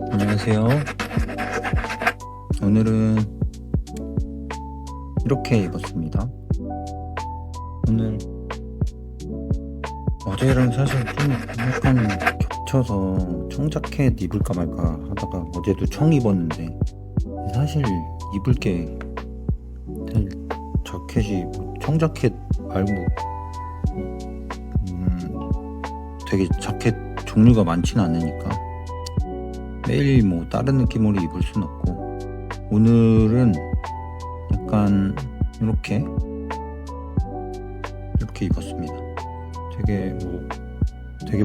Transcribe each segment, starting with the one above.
안녕하세요. 오늘은 이렇게 입었습니다. 오늘 어제랑 사실 좀 약간 겹쳐서 청자켓 입을까 말까 하다가 어제도 청 입었는데 사실 입을 게 사실 자켓이 청자켓 말고 되게 자켓 종류가 많지는 않으니까 매일 뭐 다른 느낌으로 입을 순 없고, 오늘은 약간 이렇게 입었습니다. 되게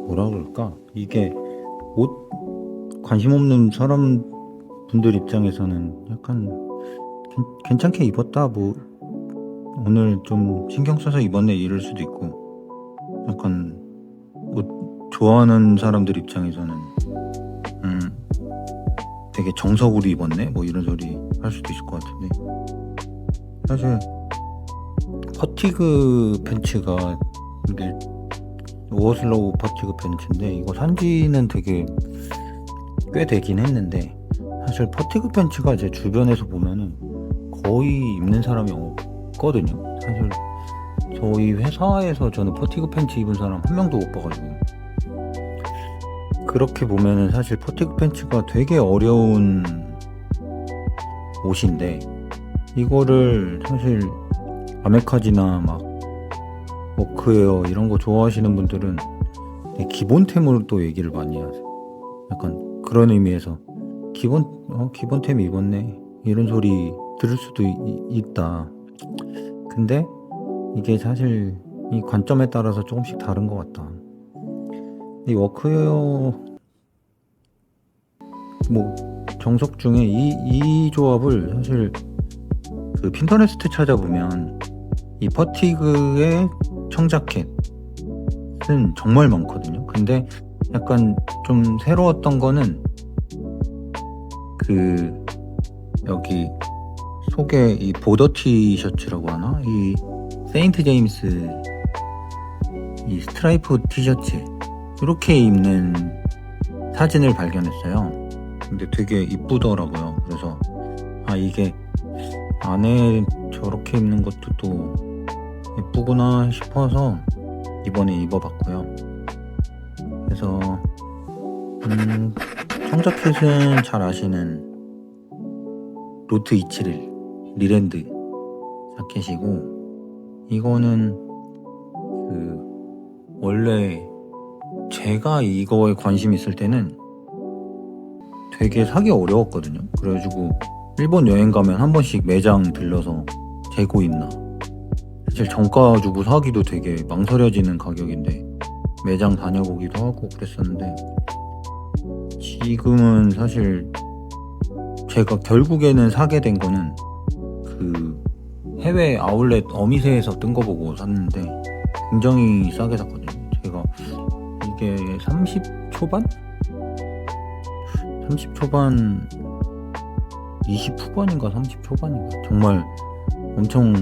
뭐라 그럴까, 이게 옷 관심 없는 사람 분들 입장에서는 약간 괜찮게 입었다, 뭐 오늘 좀 신경 써서 입었네 이럴 수도 있고, 약간 옷 좋아하는 사람들 입장에서는 되게 정석으로 입었네 뭐 이런 소리 할 수도 있을 것 같은데, 사실 퍼티그 팬츠가 이게 오어슬로우 퍼티그 팬츠인데, 이거 산지는 되게 꽤 되긴 했는데 사실 퍼티그 팬츠가 제 주변에서 보면은 거의 입는 사람이 없거든요. 사실 저희 회사에서 저는 퍼티그 팬츠 입은 사람 한 명도 못 봐가지고, 그렇게 보면은 사실 퍼티그 팬츠가 되게 어려운 옷인데, 이거를 사실 아메카지나 막 워크웨어 이런 거 좋아하시는 분들은 기본템으로 또 얘기를 많이 하세요. 약간 그런 의미에서 기본템 입었네 이런 소리 들을 수도 있다. 근데 이게 사실 이 관점에 따라서 조금씩 다른 것 같다. 이 워크웨어 뭐 정석 중에 이 조합을 사실 그 핀터레스트 찾아보면 이 퍼티그의 청자켓은 정말 많거든요. 근데 약간 좀 새로웠던 거는 그 여기 속에 이 보더 티셔츠라고 하나? 이 세인트 제임스 이 스트라이프 티셔츠 이렇게 입는 사진을 발견했어요. 근데 되게 이쁘더라고요. 그래서 이게 안에 저렇게 입는 것도 또 예쁘구나 싶어서 이번에 입어봤고요. 그래서 청자켓은 잘 아시는 로트 271 리랜드 자켓이고, 이거는 원래 제가 이거에 관심 있을 때는 되게 사기 어려웠거든요. 그래가지고 일본 여행 가면 한 번씩 매장 들려서 재고 있나, 사실 정가 주고 사기도 되게 망설여지는 가격인데 매장 다녀보기도 하고 그랬었는데, 지금은 사실 제가 결국에는 사게 된 거는 그 해외 아울렛 어미새에서 뜬 거 보고 샀는데 굉장히 싸게 샀거든요. 제가 이게 30 초반? 30 초반 20 후반인가 30 초반인가 정말 엄청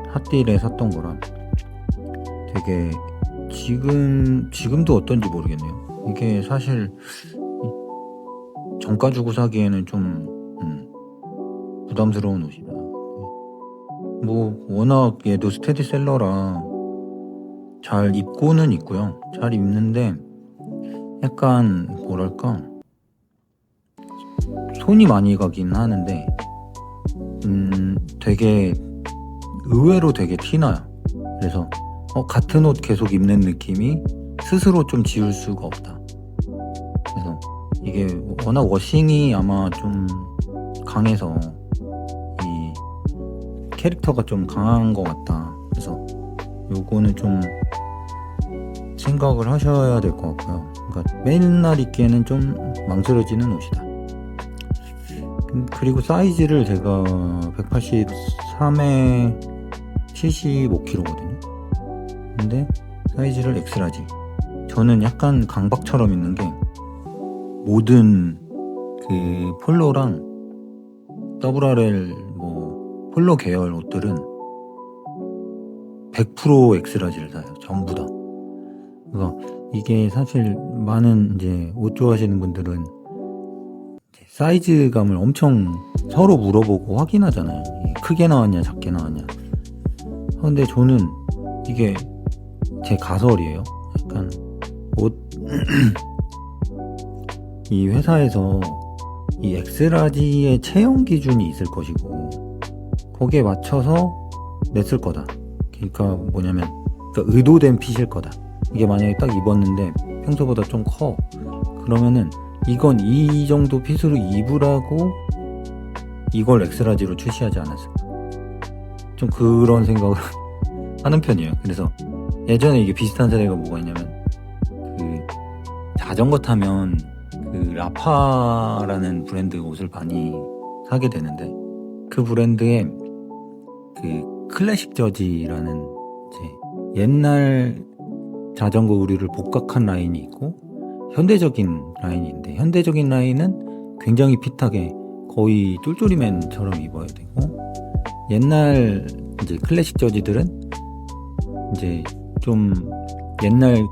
핫딜에 샀던 거라 되게 지금도 어떤지 모르겠네요. 이게 사실 정가 주고 사기에는 좀 부담스러운 옷이다. 뭐 워낙 얘도 스테디셀러라 잘 입고는 있고요. 잘 입는데 약간 뭐랄까, 손이 많이 가긴 하는데 되게 의외로 되게 티나요. 그래서 같은 옷 계속 입는 느낌이 스스로 좀 지울 수가 없다. 그래서 이게 워낙 워싱이 아마 좀 강해서 이 캐릭터가 좀 강한 것 같다. 그래서 요거는 좀 생각을 하셔야 될 것 같고요. 그러니까 맨날 입기에는 좀 망설여지는 옷이다. 그리고 사이즈를 제가 183에 75kg거든요. 근데 사이즈를 엑스라지. 저는 약간 강박처럼 입는 게, 모든 그 폴로랑 WRL 뭐 폴로 계열 옷들은 100% 엑스라지를 사요. 전부 다. 그러니까 이게 사실 많은 이제 옷 좋아하시는 분들은 사이즈감을 엄청 서로 물어보고 확인하잖아요. 이게 크게 나왔냐 작게 나왔냐. 근데 저는 이게 제 가설이에요. 약간 옷 이 회사에서 이 엑스라지의 체형 기준이 있을 것이고 거기에 맞춰서 냈을 거다. 그러니까 뭐냐면 그러니까 의도된 핏일 거다. 이게 만약에 딱 입었는데 평소보다 좀 커. 그러면은 이건 이 정도 핏으로 입으라고 이걸 엑스라지로 출시하지 않았을까. 좀 그런 생각을 하는 편이에요. 그래서 예전에 이게 비슷한 사례가 뭐가 있냐면 그 자전거 타면 그 라파라는 브랜드 옷을 많이 사게 되는데 그 브랜드의 그 클래식 저지라는 이제 옛날 자전거 의류를 복각한 라인이 있고 현대적인 라인인데 현대적인 라인은 굉장히 핏하게 거의 쫄쫄이맨처럼 입어야 되고 옛날 이제 클래식 저지들은 이제 좀 옛날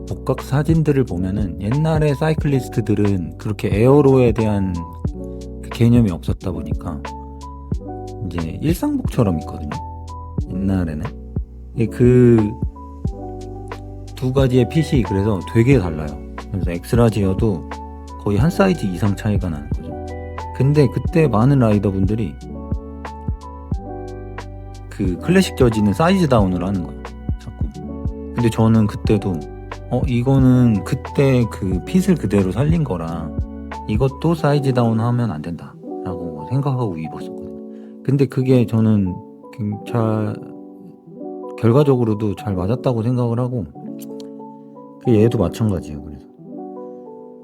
복각 사진들을 보면은 옛날의 사이클리스트들은 그렇게 에어로에 대한 그 개념이 없었다 보니까 이제 일상복처럼 있거든요. 옛날에는 그 두 가지의 핏이 그래서 되게 달라요. 그래서 엑스라지여도 거의 한 사이즈 이상 차이가 나는 거죠. 근데 그때 많은 라이더분들이 그 클래식 저지는 사이즈 다운을 하는 거예요. 자꾸. 근데 저는 그때도 이거는 그때 그 핏을 그대로 살린 거라 이것도 사이즈 다운 하면 안 된다 라고 생각하고 입었었거든요. 근데 그게 저는 결과적으로도 잘 맞았다고 생각을 하고 얘도 마찬가지예요. 그래서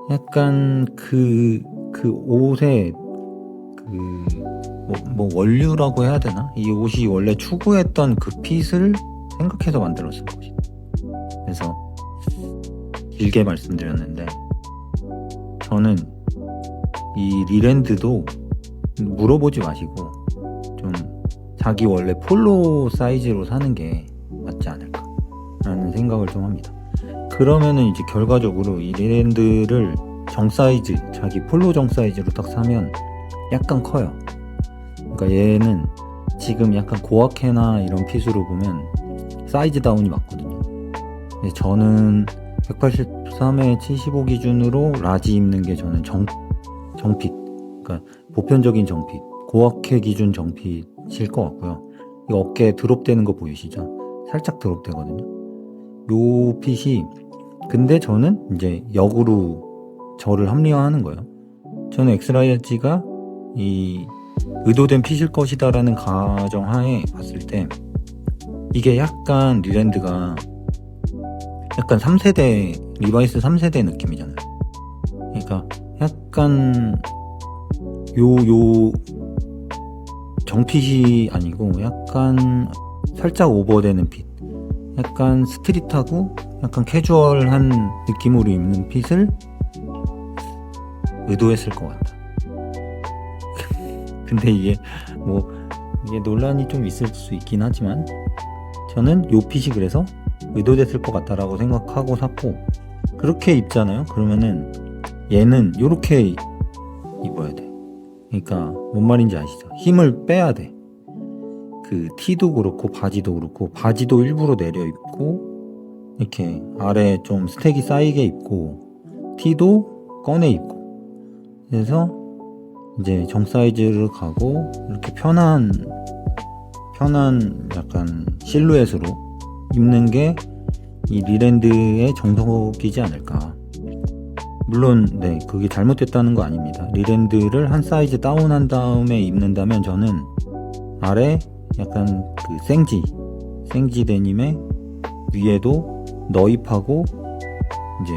약간 그 옷에 뭐 원류라고 해야 되나? 이 옷이 원래 추구했던 그 핏을 생각해서 만들었을 것이다. 그래서 길게 말씀드렸는데 저는 이 리랜드도 물어보지 마시고 좀 자기 원래 폴로 사이즈로 사는 게 맞지 않을까 라는 생각을 좀 합니다. 그러면은 이제 결과적으로 이 리랜드를 정사이즈 자기 폴로 정사이즈로 딱 사면 약간 커요. 그러니까 얘는 지금 약간 고아케나 이런 핏으로 보면 사이즈 다운이 맞거든요. 근데 저는 183에 75 기준으로 라지 입는 게 저는 정핏, 그러니까 보편적인 정핏, 고아케 기준 정핏일 것 같고요. 이 어깨 드롭되는 거 보이시죠? 살짝 드롭되거든요. 요 핏이 근데 저는 이제 역으로 저를 합리화하는 거예요. 저는 엑스라지가 이 의도된 핏일 것이다라는 가정하에 봤을 때 이게 약간 리랜드가 약간 3세대 리바이스 3세대 느낌이잖아요. 그러니까 약간 요 정핏이 아니고 약간 살짝 오버되는 핏, 약간 스트릿하고 약간 캐주얼한 느낌으로 입는 핏을 의도했을 것 같다. 근데 이게 논란이 좀 있을 수 있긴 하지만 저는 요 핏이 그래서 의도됐을 것 같다라고 생각하고 샀고 그렇게 입잖아요. 그러면은 얘는 요렇게 입어야 돼. 그러니까 뭔 말인지 아시죠? 힘을 빼야 돼. 그 티도 그렇고 바지도 그렇고 바지도 일부러 내려 입고 이렇게 아래 좀 스택이 쌓이게 입고 티도 꺼내 입고 그래서 이제 정 사이즈를 가고 이렇게 편한 약간 실루엣으로 입는 게 이 리랜드의 정석이지 않을까. 물론 네 그게 잘못됐다는 거 아닙니다. 리랜드를 한 사이즈 다운한 다음에 입는다면 저는 아래 약간 그 생지 데님에 위에도 너입하고 이제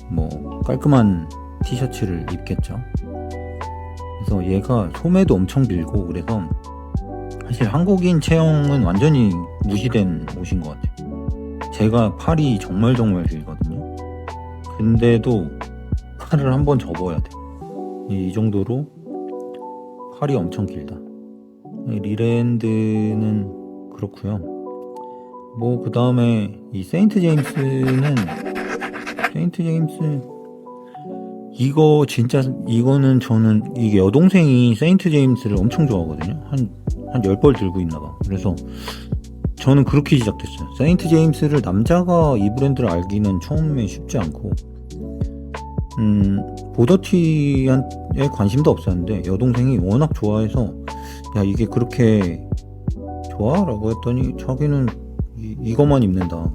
뭐 깔끔한 티셔츠를 입겠죠. 그래서 얘가 소매도 엄청 길고 그래서 사실 한국인 체형은 완전히 무시된 옷인 것 같아요. 제가 팔이 정말 길거든요. 근데도 팔을 한번 접어야 돼. 이 정도로 팔이 엄청 길다. 리랜드는 그렇고요. 뭐 그 다음에 이 세인트 제임스 이거 진짜 이거는 저는 이게 여동생이 세인트 제임스를 엄청 좋아하거든요. 한 10벌 들고 있나봐. 그래서 저는 그렇게 시작됐어요. 세인트 제임스를 남자가 이 브랜드를 알기는 처음에 쉽지 않고 보더티에 관심도 없었는데 여동생이 워낙 좋아해서 야 이게 그렇게 좋아? 라고 했더니 자기는 이것만 입는다.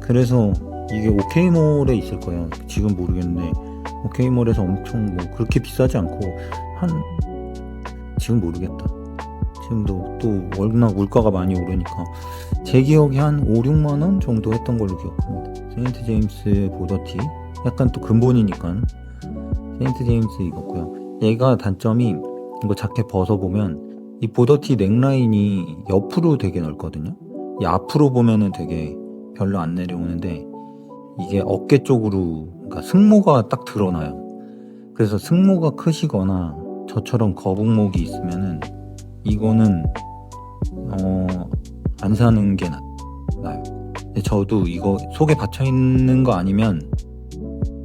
그래서 이게 오케이몰에 있을 거야. 지금 모르겠는데 오케이몰에서 엄청 뭐 그렇게 비싸지 않고 지금 모르겠다. 지금도 또 워낙 물가가 많이 오르니까 제 기억에 한 5, 6만원 정도 했던 걸로 기억합니다. 세인트 제임스 보더티 약간 또 근본이니까 세인트 제임스 입었고요. 얘가 단점이 이거 자켓 벗어보면 이 보더티 넥라인이 옆으로 되게 넓거든요. 이 앞으로 보면은 되게 별로 안 내려오는데 이게 어깨 쪽으로 그러니까 승모가 딱 드러나요. 그래서 승모가 크시거나 저처럼 거북목이 있으면은 이거는 안 사는 게 나요. 근데 저도 이거 속에 받쳐 있는 거 아니면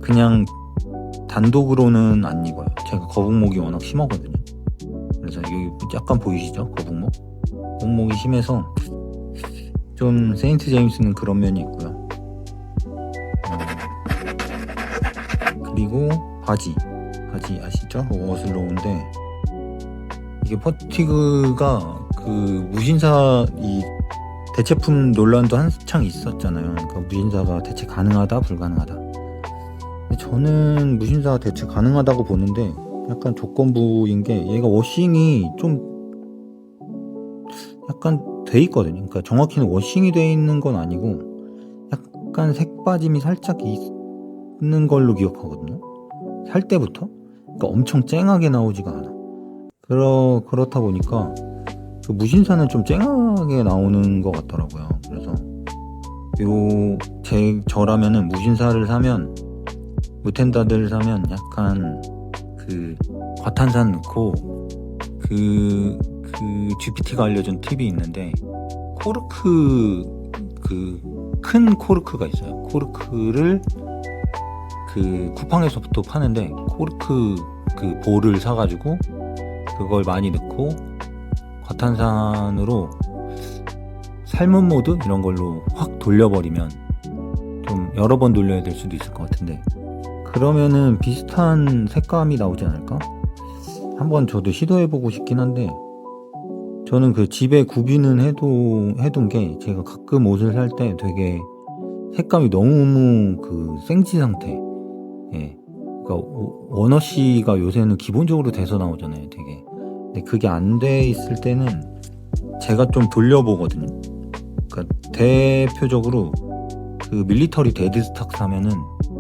그냥 단독으로는 안 입어요. 제가 거북목이 워낙 심하거든요. 그래서 여기 약간 보이시죠? 거북목이 심해서 좀 세인트 제임스는 그런 면이 있고요. 그리고 바지 아시죠? 어슬로우인데 이게 퍼티그가 그 무신사 이 대체품 논란도 한창 있었잖아요. 그러니까 무신사가 대체 가능하다 불가능하다. 근데 저는 무신사 대체 가능하다고 보는데 약간 조건부인 게 얘가 워싱이 좀 약간 돼 있거든요. 그러니까 정확히는 워싱이 돼 있는 건 아니고 약간 색빠짐이 살짝 있는 걸로 기억하거든요. 살 때부터. 그러니까 엄청 쨍하게 나오지가 않아. 그렇다 보니까 그 무신사는 좀 쨍하게 나오는 것 같더라고요. 그래서 저라면은 무신사를 사면 무텐다드를 사면 약간 그 과탄산 넣고 그 GPT가 알려준 팁이 있는데 코르크 큰 코르크가 있어요. 코르크를 그 쿠팡에서부터 파는데 코르크 그 볼을 사가지고 그걸 많이 넣고 과탄산으로 삶은 모드 이런 걸로 확 돌려버리면 좀 여러 번 돌려야 될 수도 있을 것 같은데 그러면은 비슷한 색감이 나오지 않을까? 한번 저도 시도해보고 싶긴 한데 저는 그 집에 구비는 해둔 게 제가 가끔 옷을 살 때 되게 색감이 너무 그 생지 상태. 예. 그러니까 원워시가 요새는 기본적으로 돼서 나오잖아요, 되게. 근데 그게 안 돼 있을 때는 제가 좀 돌려보거든요. 그러니까 대표적으로 그 밀리터리 데드스탁 사면은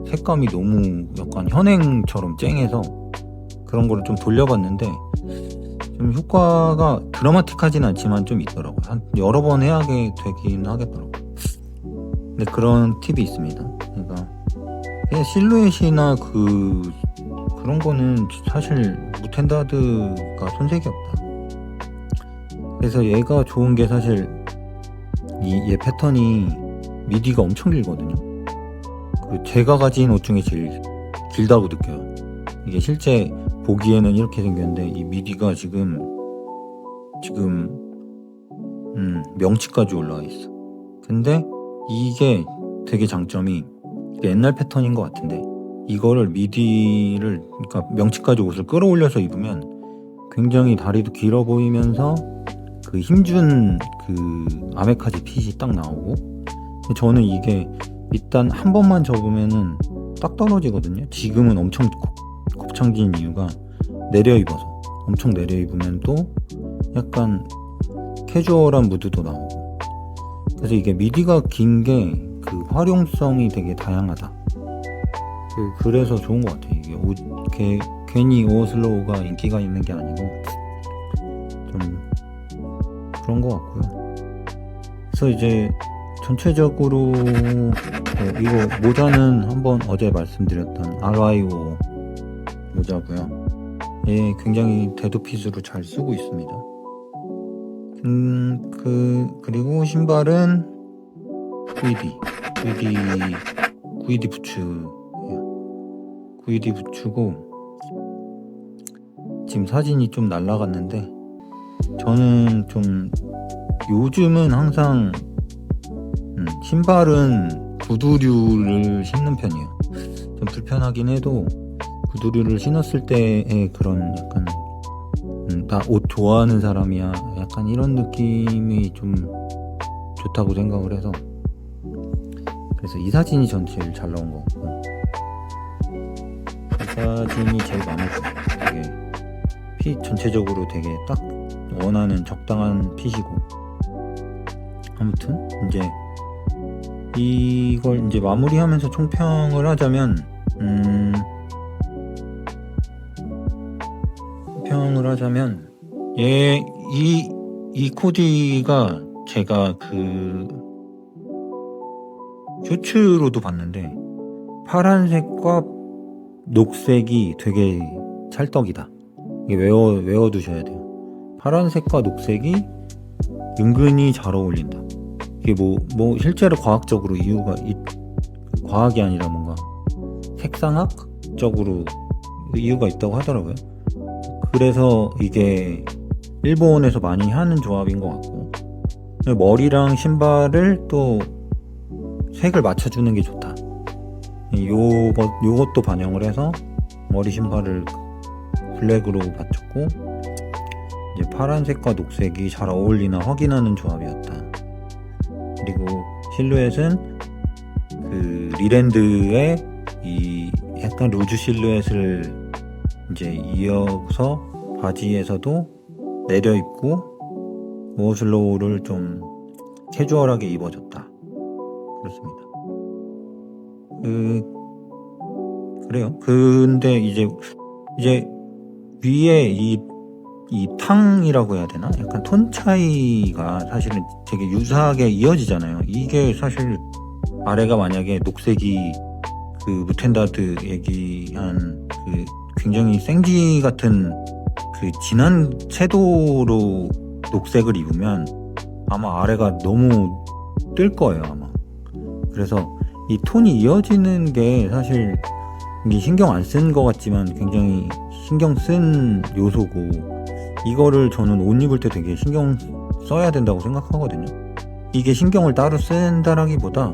색감이 너무 약간 현행처럼 쨍해서 그런 거를 좀 돌려봤는데 좀 효과가 드라마틱하진 않지만 좀 있더라고요. 한 여러 번 해야 되긴 하겠더라고요. 근데 그런 팁이 있습니다. 그러니까 그냥 실루엣이나 그런 거는 사실 무텐다드가 손색이 없다. 그래서 얘가 좋은 게 사실 얘 패턴이 미디가 엄청 길거든요. 제가 가진 옷 중에 제일 길다고 느껴요. 이게 실제 보기에는 이렇게 생겼는데 이 미디가 지금 명치까지 올라와 있어. 근데 이게 되게 장점이 옛날 패턴인 것 같은데 이거를 미디를 그러니까 명치까지 옷을 끌어올려서 입으면 굉장히 다리도 길어 보이면서 그 힘준 그 아메카지 핏이 딱 나오고 저는 이게 일단 한 번만 접으면은 딱 떨어지거든요. 지금은 엄청 곱창진 이유가 내려 입어서 엄청 내려 입으면 또 약간 캐주얼한 무드도 나오고 그래서 이게 미디가 긴 게 그 활용성이 되게 다양하다. 그래서 좋은 것 같아요. 이게 괜히 오슬로우가 인기가 있는 게 아니고 좀 그런 것 같고요. 그래서 이제 전체적으로 이거 모자는 한번 어제 말씀드렸던 RIO 모자고요. 예, 굉장히 데드핏으로 잘 쓰고 있습니다. 그리고 신발은 구이디 부츠고 지금 사진이 좀 날라갔는데 저는 좀 요즘은 항상 신발은 구두류를 신는 편이에요. 좀 불편하긴 해도 구두류를 신었을 때의 그런 약간 나 옷 좋아하는 사람이야 약간 이런 느낌이 좀 좋다고 생각을 해서 그래서 이 사진이 전 제일 잘 나온 것 같고 이 사진이 제일 마음에 들어요. 되게 핏 전체적으로 되게 딱 원하는 적당한 핏이고 아무튼 이제 이걸 이제 마무리하면서 총평을 하자면 이 코디가 제가 그 쇼츠로도 봤는데 파란색과 녹색이 되게 찰떡이다. 이게 외워두셔야 돼요. 파란색과 녹색이 은근히 잘 어울린다. 이게 뭐 실제로 과학적으로 과학이 아니라 뭔가 색상학적으로 이유가 있다고 하더라고요. 그래서 이게 일본에서 많이 하는 조합인 것 같고 머리랑 신발을 또 색을 맞춰주는 게 좋다. 요것도 반영을 해서 머리 신발을 블랙으로 맞췄고 이제 파란색과 녹색이 잘 어울리나 확인하는 조합이었다. 그리고 실루엣은 그 리랜드의 이 약간 루즈 실루엣을 이제 이어서 바지에서도 내려 입고 모슬로우를 좀 캐주얼하게 입어줬다. 그렇습니다. 그래요. 근데 이제 위에 이 탕이라고 해야 되나? 약간 톤 차이가 사실은 되게 유사하게 이어지잖아요. 이게 사실 아래가 만약에 녹색이 그 무텐다드 얘기한 그 굉장히 생지 같은 그 진한 채도로 녹색을 입으면 아마 아래가 너무 뜰 거예요, 아마. 그래서 이 톤이 이어지는 게 사실 이게 신경 안 쓴 것 같지만 굉장히 신경 쓴 요소고 이거를 저는 옷 입을 때 되게 신경 써야 된다고 생각하거든요. 이게 신경을 따로 쓴다라기보다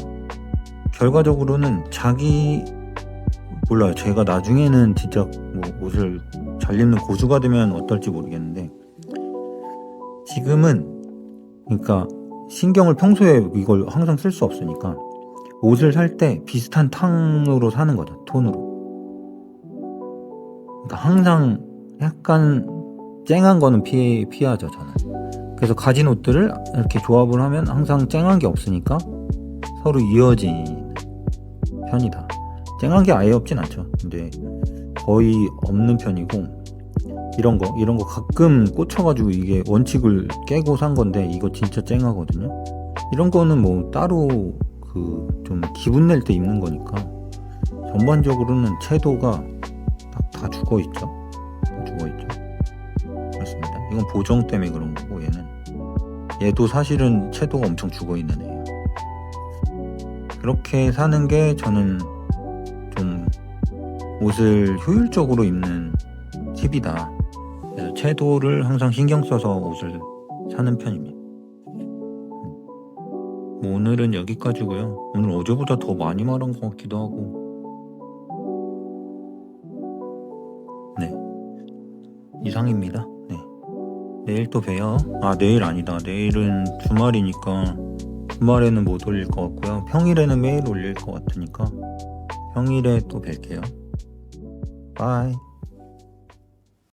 결과적으로는 몰라요. 제가 나중에는 진짜 뭐 옷을 잘 입는 고수가 되면 어떨지 모르겠는데 지금은 그러니까 신경을 평소에 이걸 항상 쓸 수 없으니까 옷을 살 때 비슷한 탕으로 사는 거죠. 톤으로. 그러니까 항상 약간 쨍한 거는 피하죠, 저는. 그래서 가진 옷들을 이렇게 조합을 하면 항상 쨍한 게 없으니까 서로 이어지는 편이다. 쨍한 게 아예 없진 않죠. 근데 거의 없는 편이고 이런 거 가끔 꽂혀가지고 이게 원칙을 깨고 산 건데 이거 진짜 쨍하거든요. 이런 거는 뭐 따로 그 좀 기분 낼 때 입는 거니까 전반적으로는 채도가 다 죽어있죠. 그렇습니다. 이건 보정 때문에 그런 거고 얘도 사실은 채도가 엄청 죽어있는 애예요. 그렇게 사는 게 저는 좀 옷을 효율적으로 입는 팁이다. 그래서 채도를 항상 신경 써서 옷을 사는 편입니다. 뭐 오늘은 여기까지고요. 오늘 어제보다 더 많이 말한 것 같기도 하고. 네, 이상입니다. 네, 내일 또 봬요. 내일 아니다. 내일은 주말이니까 주말에는 못 올릴 것 같고요. 평일에는 매일 올릴 것 같으니까 평일에 또 뵐게요. 바이.